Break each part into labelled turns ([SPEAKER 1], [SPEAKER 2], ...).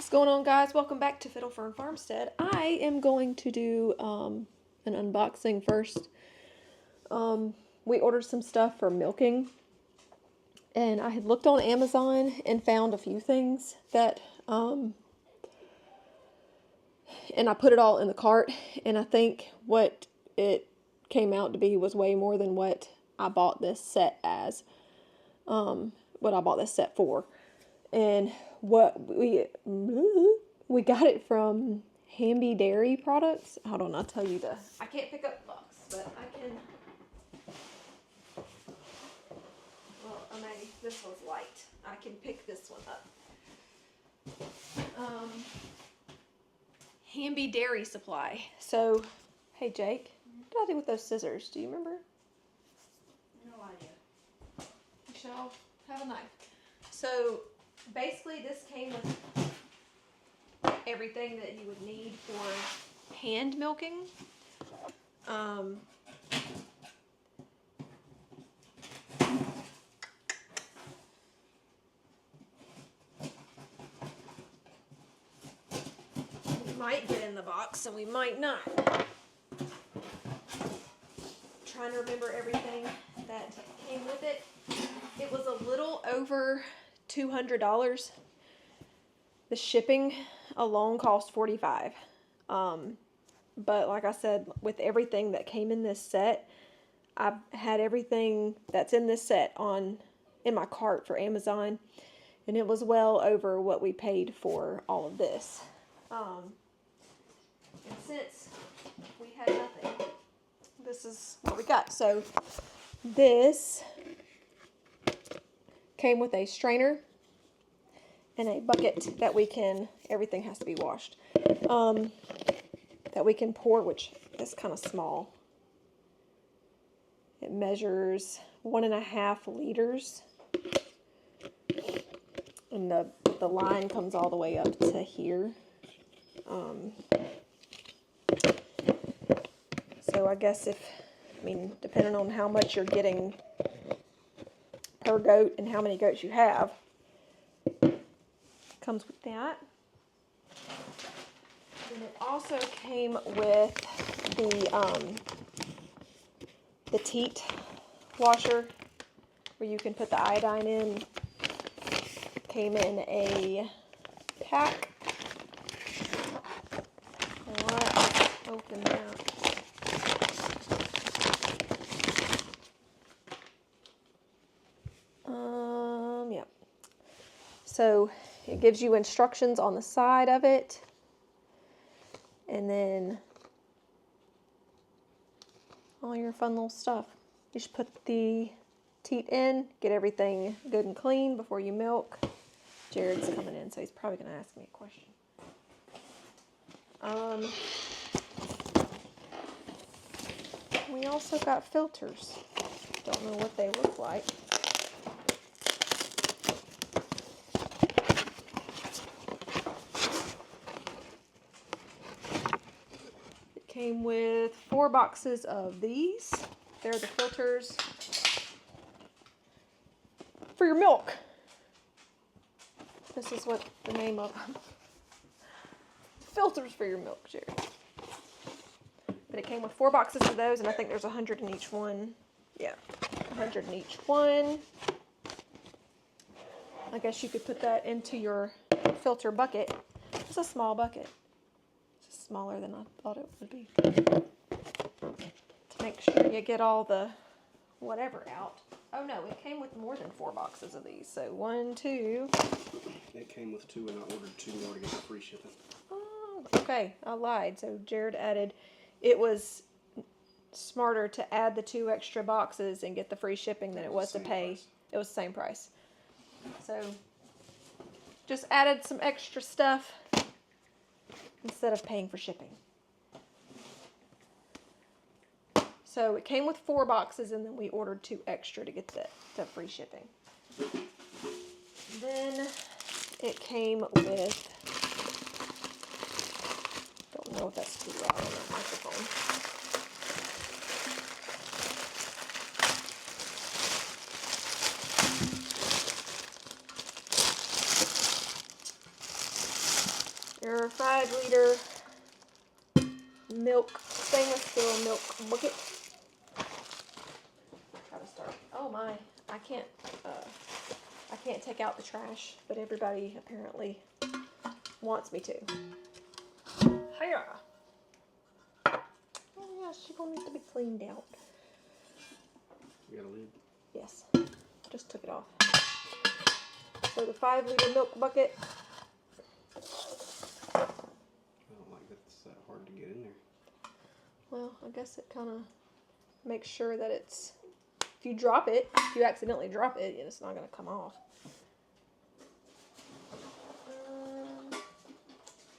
[SPEAKER 1] What's going on, guys? Welcome back to Fiddle Fern Farmstead. I am going to do an unboxing first. We ordered some stuff for milking, and I had looked on Amazon and found a few things that and I put it all in the cart, and I think what it came out to be was way more than what I bought this set as, what I bought this set for. And what we got it from Hamby Dairy products. Hold on, I'll tell you I can't pick up the box, but I can. Well, maybe this one's light. I can pick this one up. Hamby Dairy Supply. So, hey Jake, what did I do with those scissors? Do you remember?
[SPEAKER 2] No idea.
[SPEAKER 1] You shall have a knife. So, basically, this came with everything that you would need for hand milking. We might get in the box and we might not. Trying to remember everything that came with it. It was a little over $200. The shipping alone cost $45. But like I said, with everything that came in this set, I had everything that's in this set in my cart for Amazon, and it was well over what we paid for all of this. And since we had nothing, this is what we got. So this came with a strainer and a bucket that everything has to be washed, that we can pour, which is kind of small. It measures 1.5 liters, and the line comes all the way up to here. So I guess depending on how much you're getting per goat and how many goats you have, comes with that. And it also came with the teat washer where you can put the iodine in. Came in a pack. Let's open that. Yeah. So it gives you instructions on the side of it, and then all your fun little stuff. You should put the teat in, get everything good and clean before you milk. Jared's coming in, so he's probably going to ask me a question. We also got filters. Don't know what they look like. Came with 4 boxes of these. They're the filters for your milk. This is what the name of them. Filters for your milk, Jerry. But it came with 4 boxes of those, and I think there's 100 in each one. Yeah, 100 in each one. I guess you could put that into your filter bucket. It's a small bucket. Smaller than I thought it would be, to make sure you get all the whatever out. Oh no, it came with more than 4 boxes of these. So 1, 2.
[SPEAKER 2] It came with 2, and I ordered 2 more to get the free shipping.
[SPEAKER 1] Oh, okay, I lied. So Jared added. It was smarter to add the 2 extra boxes and get the free shipping than it was to pay.
[SPEAKER 2] Price.
[SPEAKER 1] It was the same price. So just added some extra stuff instead of paying for shipping. So it came with 4 boxes, and then we ordered 2 extra to get the free shipping. Then it came with, don't know if that's too loud on that microphone. Your 5-liter milk, stainless steel milk bucket. Try to start. Oh my, I can't take out the trash, but everybody apparently wants me to. Hiya! Oh yeah, she's gonna need to be cleaned out.
[SPEAKER 2] You got a lid?
[SPEAKER 1] Yes, just took it off. So the 5-liter milk bucket.
[SPEAKER 2] I don't like that it's that hard to get in there.
[SPEAKER 1] Well, I guess it kind of makes sure that it's, if you drop it, if you accidentally drop it, it's not going to come off.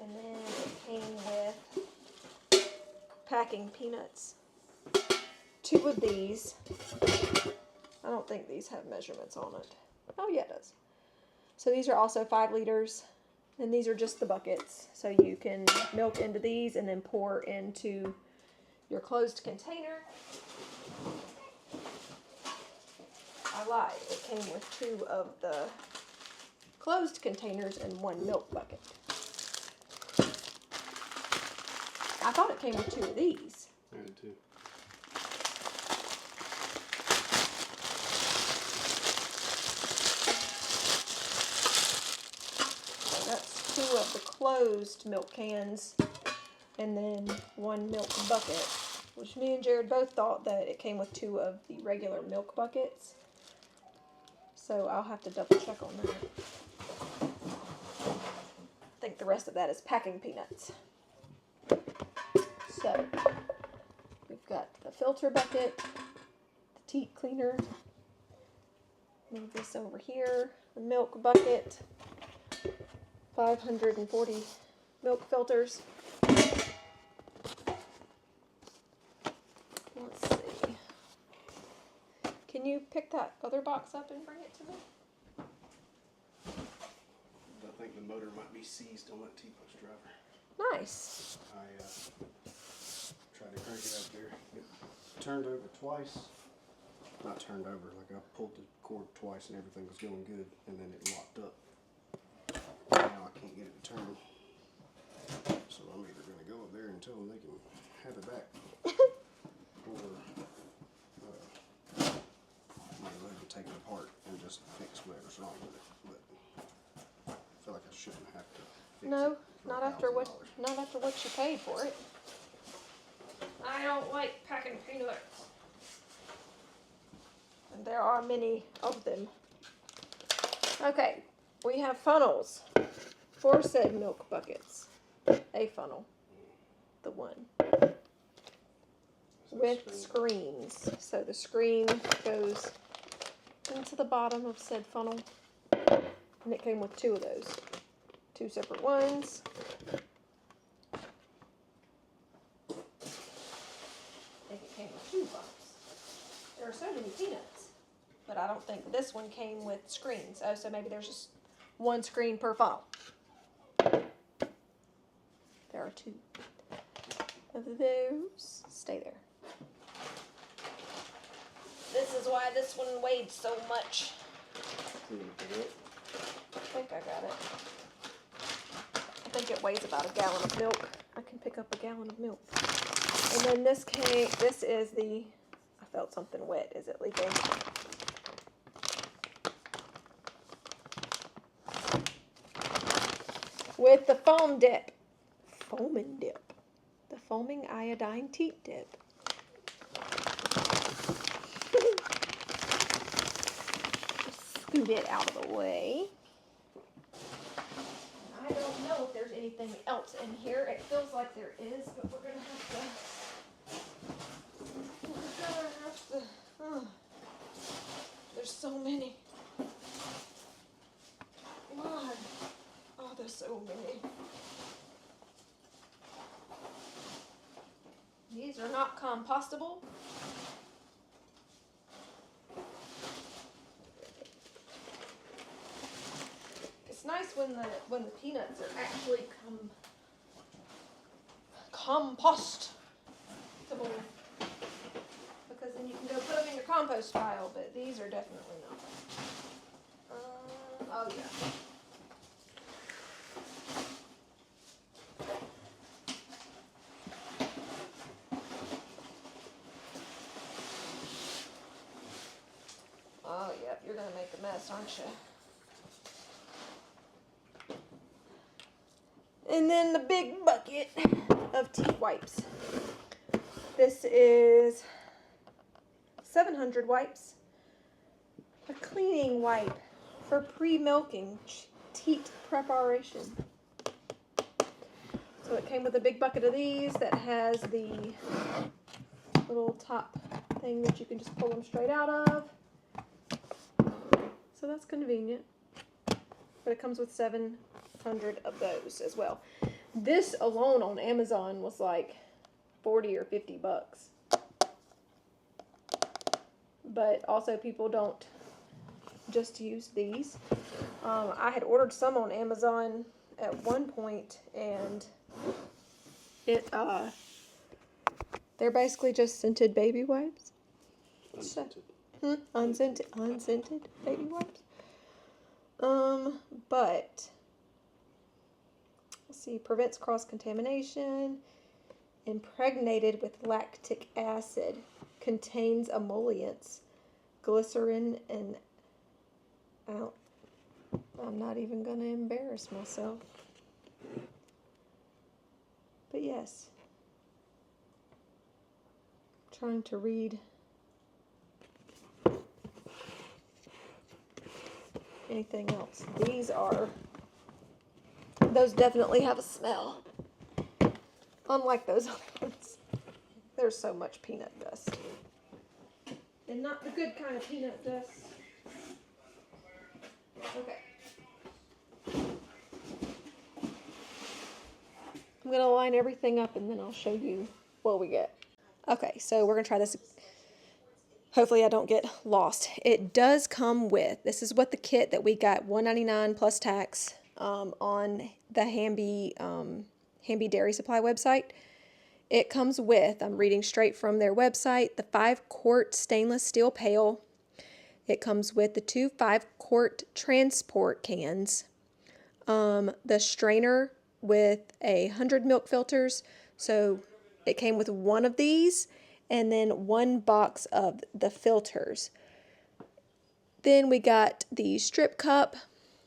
[SPEAKER 1] And then it came with packing peanuts. 2 of these. I don't think these have measurements on it. Oh yeah, it does. So these are also 5 liters. And these are just the buckets. So you can milk into these and then pour into your closed container. I lied. It came with 2 of the closed containers and 1 milk bucket. I thought it came with 2 of these.
[SPEAKER 2] I did too.
[SPEAKER 1] So that's 2 of the closed milk cans and then 1 milk bucket, which me and Jared both thought that it came with 2 of the regular milk buckets. So I'll have to double check on that. I think the rest of that is packing peanuts. So we've got the filter bucket, the teat cleaner, move this over here, the milk bucket, 540 milk filters. Let's see. Can you pick that other box up and bring it to me?
[SPEAKER 2] I think the motor might be seized on that T-post driver.
[SPEAKER 1] Nice.
[SPEAKER 2] I tried to crank it up there. It turned over twice. Not turned over, like I pulled the cord twice and everything was going good, and then it locked up. Now I can't get it to turn. So I'm either going to go up there and tell them they can have it back, or I'm going to take it apart and just fix whatever's wrong with it. But I feel like I shouldn't have to fix
[SPEAKER 1] No,
[SPEAKER 2] it for
[SPEAKER 1] not after what
[SPEAKER 2] $1,000.
[SPEAKER 1] you paid for it. I don't like packing peanuts. And there are many of them. Okay, we have funnels for said milk buckets. A funnel, the one, with screens. So the screen goes into the bottom of said funnel, and it came with 2 of those. 2 separate ones. I think it came with 2 bucks. There are so many peanuts, but I don't think this one came with screens. Oh, so maybe there's just 1 screen per funnel. There are 2 of those. Stay there. This is why this one weighed so much. I think I got it. I think it weighs about a gallon of milk. I can pick up a gallon of milk. And then this is the, I felt something wet. Is it leaking? With the foam dip. Foaming dip. The foaming iodine teat dip. Scoot it out of the way. I don't know if there's anything else in here. It feels like there is, but we're gonna have to. There's so many. God. Oh, there's so many. These are not compostable. It's nice when the peanuts are actually compostable, because then you can go put them in your compost pile. But these are definitely not. Oh yeah. mess, aren't you? And then the big bucket of teat wipes. This is 700 wipes. A cleaning wipe for pre-milking teat preparation. So it came with a big bucket of these that has the little top thing that you can just pull them straight out of. So that's convenient. But it comes with 700 of those as well. This alone on Amazon was like 40 or 50 bucks. But also people don't just use these. I had ordered some on Amazon at one point, and they're basically just scented baby wipes.
[SPEAKER 2] Unscented.
[SPEAKER 1] Unscented baby wipes. But let's see, prevents cross-contamination, impregnated with lactic acid, contains emollients, glycerin, and I'm not even going to embarrass myself. But yes, I'm trying to read anything else. Those definitely have a smell. Unlike those other ones. There's so much peanut dust. And not the good kind of peanut dust. Okay. I'm going to line everything up and then I'll show you what we get. Okay, so we're going to try this. Hopefully I don't get lost. It does come with, this is what the kit that we got, $1.99 plus tax on the Hamby Dairy Supply website. It comes with, I'm reading straight from their website, the 5-quart stainless steel pail. It comes with the 2 5-quart transport cans, the strainer with 100 milk filters. So it came with one of these and then 1 box of the filters. Then we got the strip cup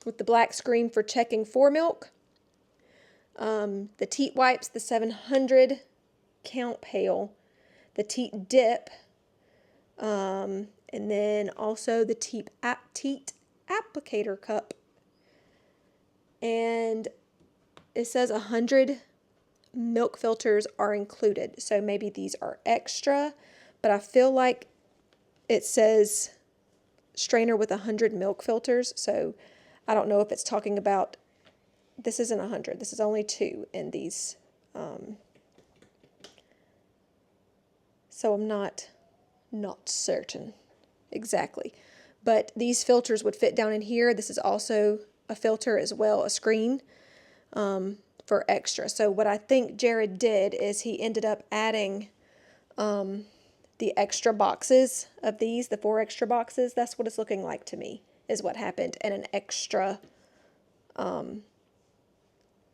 [SPEAKER 1] with the black screen for checking for milk. The teat wipes, the 700 count pail, the teat dip, and then also the teat applicator cup. And it says 100 milk filters are included. So maybe these are extra, but I feel like it says strainer with 100 milk filters. So I don't know if it's talking about, this isn't 100, this is only 2 in these. So I'm not certain exactly. But these filters would fit down in here. This is also a filter as well, a screen for extra. So what I think Jared did is he ended up adding the extra boxes of these, the 4 extra boxes. That's what it's looking like to me, is what happened, and an extra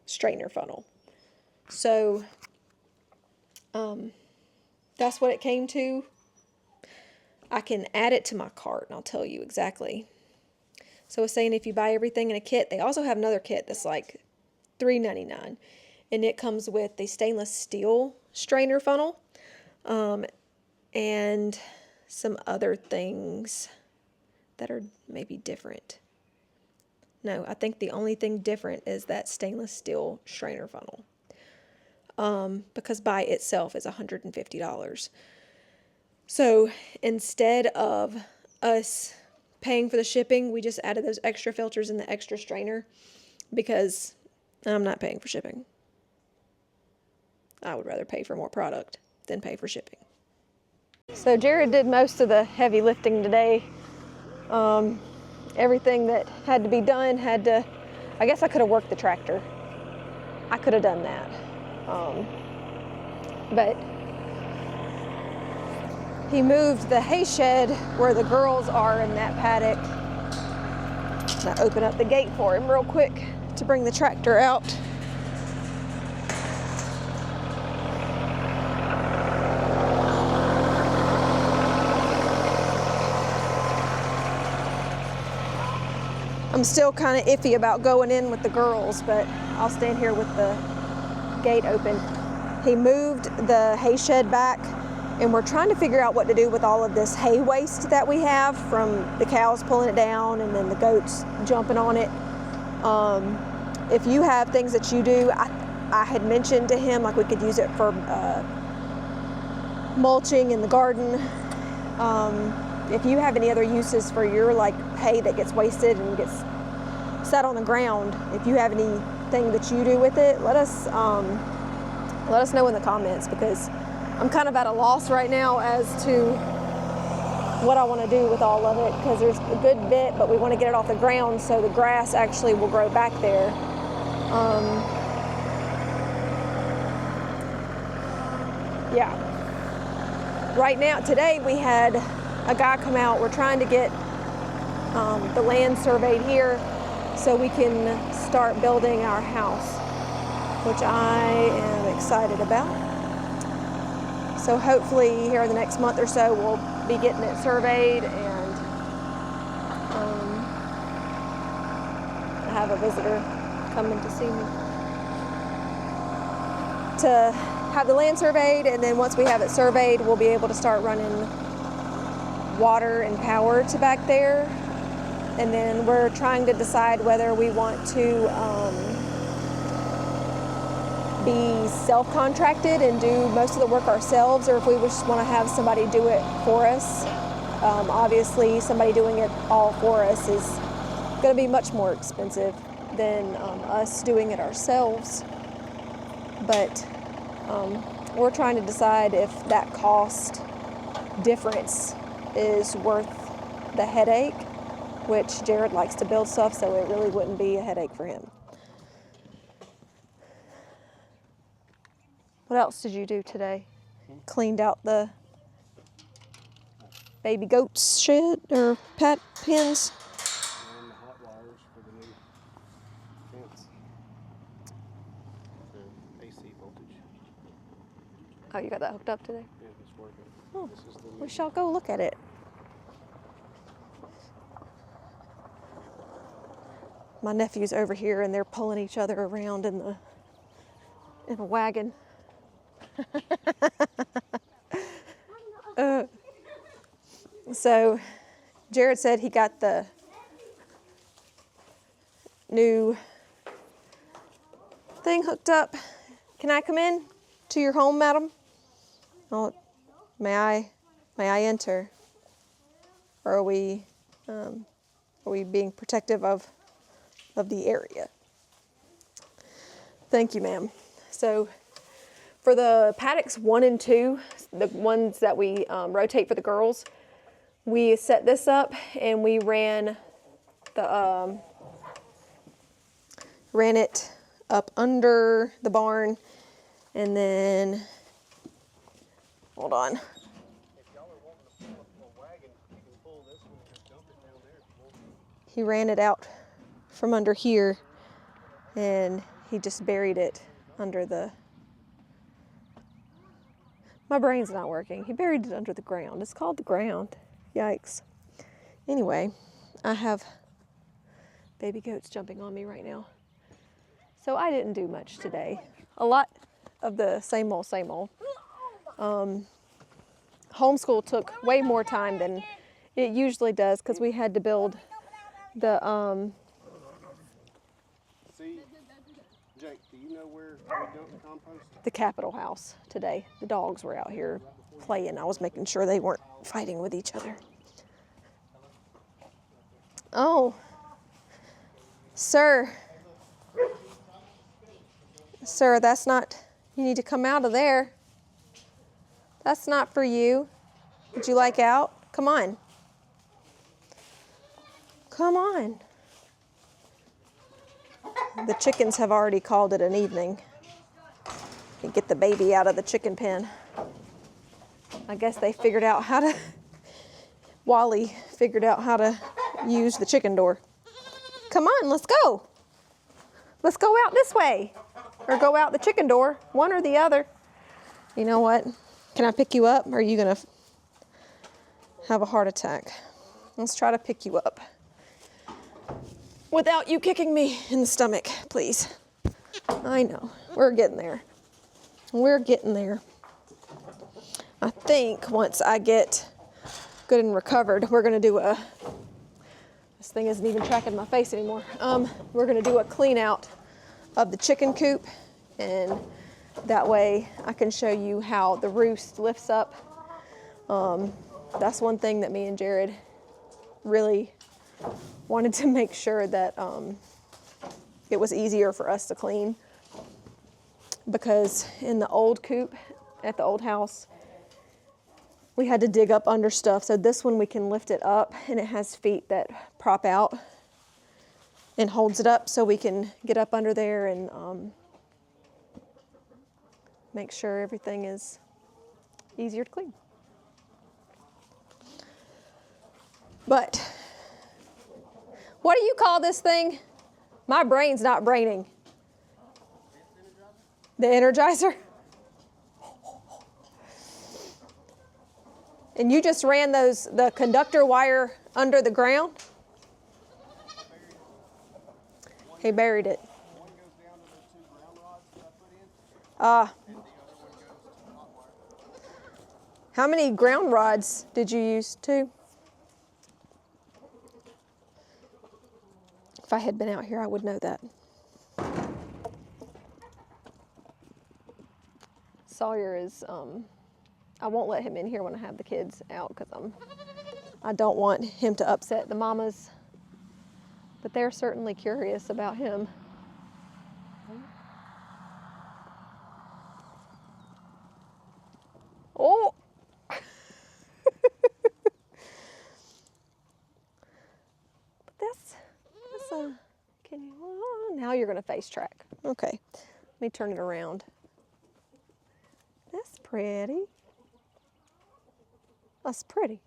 [SPEAKER 1] strainer funnel. So that's what it came to. I can add it to my cart and I'll tell you exactly. So it's saying if you buy everything in a kit, they also have another kit that's like $3.99, and it comes with the stainless steel strainer funnel and some other things that are maybe different. No, I think the only thing different is that stainless steel strainer funnel, because by itself is $150. So instead of us paying for the shipping, we just added those extra filters and the extra strainer, because I'm not paying for shipping. I would rather pay for more product than pay for shipping. So Jared did most of the heavy lifting today. Everything that had to be done I guess I could have worked the tractor. I could have done that. But he moved the hay shed where the girls are in that paddock. And I open up the gate for him real quick to bring the tractor out. I'm still kind of iffy about going in with the girls, but I'll stand here with the gate open. He moved the hay shed back, and we're trying to figure out what to do with all of this hay waste that we have from the cows pulling it down and then the goats jumping on it. If you have things that you do, I had mentioned to him like we could use it for mulching in the garden. If you have any other uses for your like hay that gets wasted and gets set on the ground, if you have anything that you do with it, let us know in the comments, because I'm kind of at a loss right now as to what I want to do with all of it, because there's a good bit, but we want to get it off the ground so the grass actually will grow back there. Yeah. Right now, today we had a guy come out. We're trying to get the land surveyed here so we can start building our house, which I am excited about. So hopefully here in the next month or so we'll be getting it surveyed, and I have a visitor coming to see me to have the land surveyed, and then once we have it surveyed, we'll be able to start running water and power to back there. And then we're trying to decide whether we want to be self-contracted and do most of the work ourselves, or if we just want to have somebody do it for us. Obviously, somebody doing it all for us is going to be much more expensive than us doing it ourselves. But we're trying to decide if that cost difference is worth the headache, which Jared likes to build stuff, so it really wouldn't be a headache for him. What else did you do today? Cleaned out the baby goats shed or pet pens?
[SPEAKER 2] And the hot wires for the new fence. And AC voltage.
[SPEAKER 1] Oh, you got that hooked up today?
[SPEAKER 2] Yeah, it's working.
[SPEAKER 1] Oh,
[SPEAKER 2] This is the
[SPEAKER 1] we shall go look at it. My nephew's over here and they're pulling each other around in a wagon. So Jared said he got the new thing hooked up. Can I come in to your home, madam? Oh, may I enter? Or are we being protective of the area? Thank you, ma'am. So for the paddocks 1 and 2, the ones that we rotate for the girls, we set this up and we ran it up under the barn, and then hold on. He ran it out from under here, and he just buried it under the... My brain's not working. He buried it under the ground. It's called the ground. Yikes. Anyway, I have baby goats jumping on me right now. So I didn't do much today. A lot of the same old, same old. Homeschool took way more time than it usually does because we had to build the
[SPEAKER 2] See, Jake, do you know where we dump the compost?
[SPEAKER 1] the Capitol House today. The dogs were out here playing. I was making sure they weren't fighting with each other. Oh, sir. Sir, that's not, you need to come out of there. That's not for you. Would you like out? Come on. Come on. The chickens have already called it an evening. You get the baby out of the chicken pen. I guess they figured out how to, Wally figured out how to use the chicken door. Come on, let's go. Let's go out this way. Or go out the chicken door, one or the other. You know what? Can I pick you up, or are you gonna have a heart attack? Let's try to pick you up. without you kicking me in the stomach, please. I know, we're getting there. We're getting there. I think once I get good and recovered, we're gonna do a, this thing isn't even tracking my face anymore. We're gonna do a clean out of the chicken coop, and that way I can show you how the roost lifts up. That's one thing that me and Jared really wanted to make sure that it was easier for us to clean, because in the old coop at the old house, we had to dig up under stuff. So this one we can lift it up, and it has feet that prop out and holds it up, so we can get up under there and make sure everything is easier to clean. But what do you call this thing? My brain's not braining. The Energizer? And you just ran the conductor wire under the ground? He buried it.
[SPEAKER 2] One goes down to the 2 ground rods that I put in, and the other one goes to hot wire.
[SPEAKER 1] How many ground rods did you use? 2? If I had been out here, I would know that. Sawyer is, I won't let him in here when I have the kids out, because I don't want him to upset the mamas. But they're certainly curious about him. Oh! But that's can you, oh, now you're gonna face track. Okay, let me turn it around. That's pretty. That's pretty.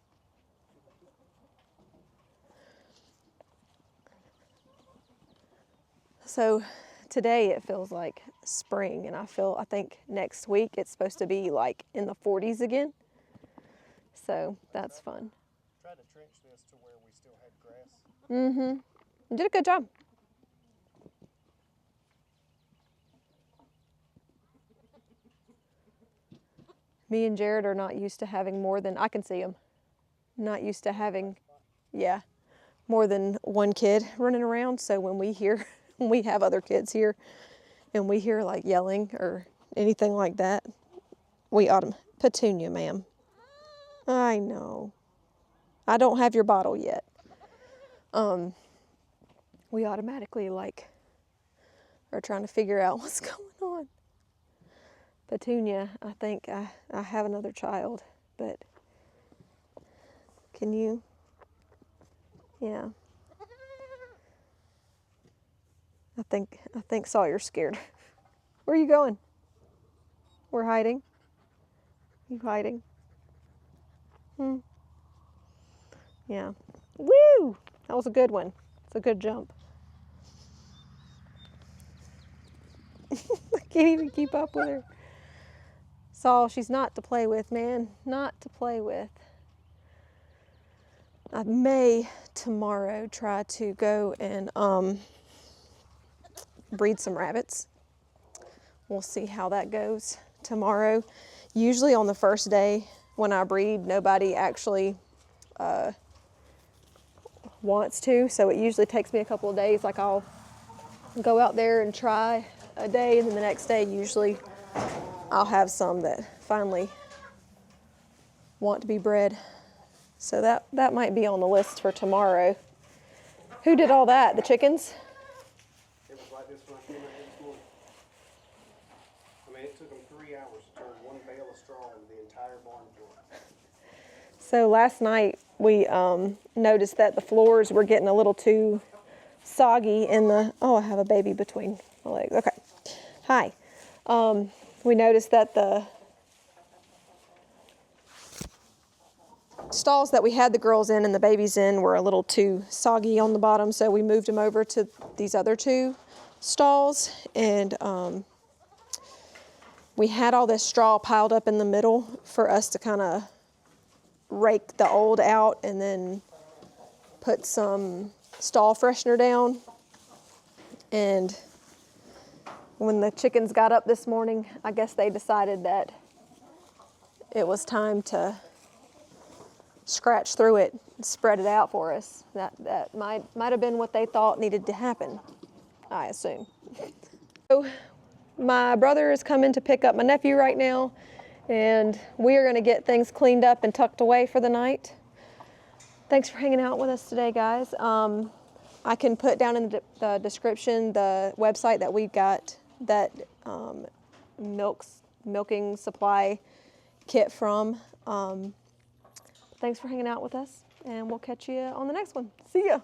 [SPEAKER 1] So today it feels like spring, and I think next week it's supposed to be like in the 40s again. So that's fun.
[SPEAKER 2] Tried to trench this to where we still had grass.
[SPEAKER 1] Mm-hmm. You did a good job. Me and Jared are not used to having more than, I can see him, not used to having, yeah, more than one kid running around. So when we have other kids here and we hear like yelling or anything like that, we Petunia, ma'am. I know. I don't have your bottle yet. We automatically like are trying to figure out what's going on. Petunia, I think I have another child, but can you? Yeah. I think Sawyer's scared. Where are you going? We're hiding. You hiding? Yeah. Woo! That was a good one. It's a good jump. I can't even keep up with her. Saul, she's not to play with, man. Not to play with. I may tomorrow try to go and breed some rabbits. We'll see how that goes tomorrow. Usually on the first day when I breed, nobody actually wants to, so it usually takes me a couple of days. Like I'll go out there and try a day, and then the next day usually I'll have some that finally want to be bred. So that might be on the list for tomorrow. Who did all that? The chickens?
[SPEAKER 2] It was like this when I came out here this morning. I mean, it took them 3 hours to turn one bale of straw over the entire barn floor.
[SPEAKER 1] So last night we noticed that the floors were getting a little too soggy in the, oh, I have a baby between my legs. Okay. Hi. We noticed that the stalls that we had the girls in and the babies in were a little too soggy on the bottom, so we moved them over to these other 2 stalls, and we had all this straw piled up in the middle for us to kind of rake the old out and then put some stall freshener down And when the chickens got up this morning, I guess they decided that it was time to scratch through it, and spread it out for us. That might have been what they thought needed to happen, I assume. So my brother is coming to pick up my nephew right now, and we are going to get things cleaned up and tucked away for the night. Thanks for hanging out with us today, guys. I can put down in the description the website that we've got that milking supply kit from. Thanks for hanging out with us, and we'll catch you on the next one. See ya.